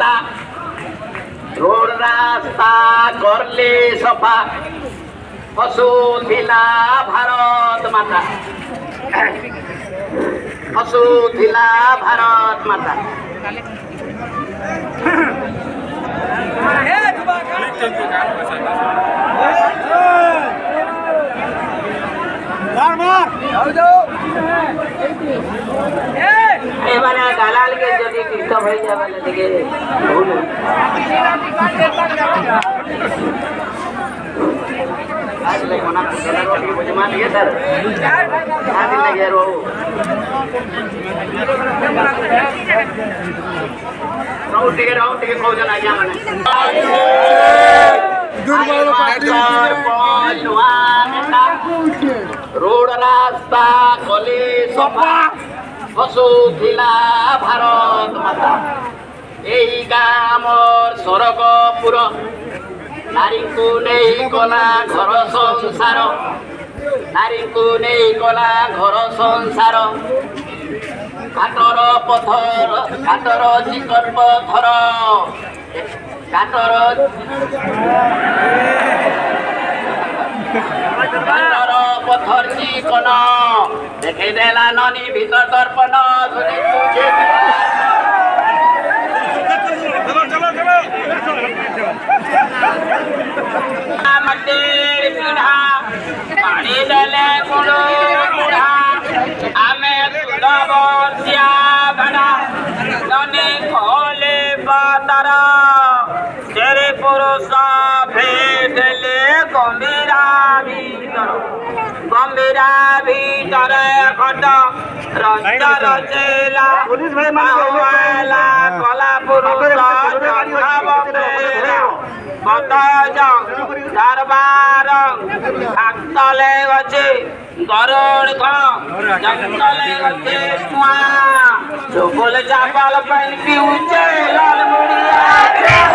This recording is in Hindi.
माता रोड रास्ता करले सफा हसुथिला भारत माता हसुथिला भारत माता এবারে দালালকে যদি ডিস্টার্ব হয়ে যাবে দিকে আসলে কোনা রোটি বুঝমা দিয়ে স্যার আদিন লাগে রো রোটি কোজন আইয়া মানে দুর্বল পার্টি रोड रास्ता कले सफा हसुथिला भारत माता यही गामर सरगपुर नारी को नहीं गला घर संसार नारी को नहीं गला घर संसार घाटर पथर घाटर चिकन पथर घाटर पथर चिकन देखे देला ननी भीतर दर्पण पिढ़ा पानी देले गुड़ो बुढ़ा आमे बसिया बड़ा ननी खोले बातारा तेरे पुरुष भेदले गंभीरा भीतर खट रंग रचेला माला कला पुरुष दरबार हातले गचे गरुड़ जंगले गचे चुआ चावल पानी पीऊचे लाल मुड़िया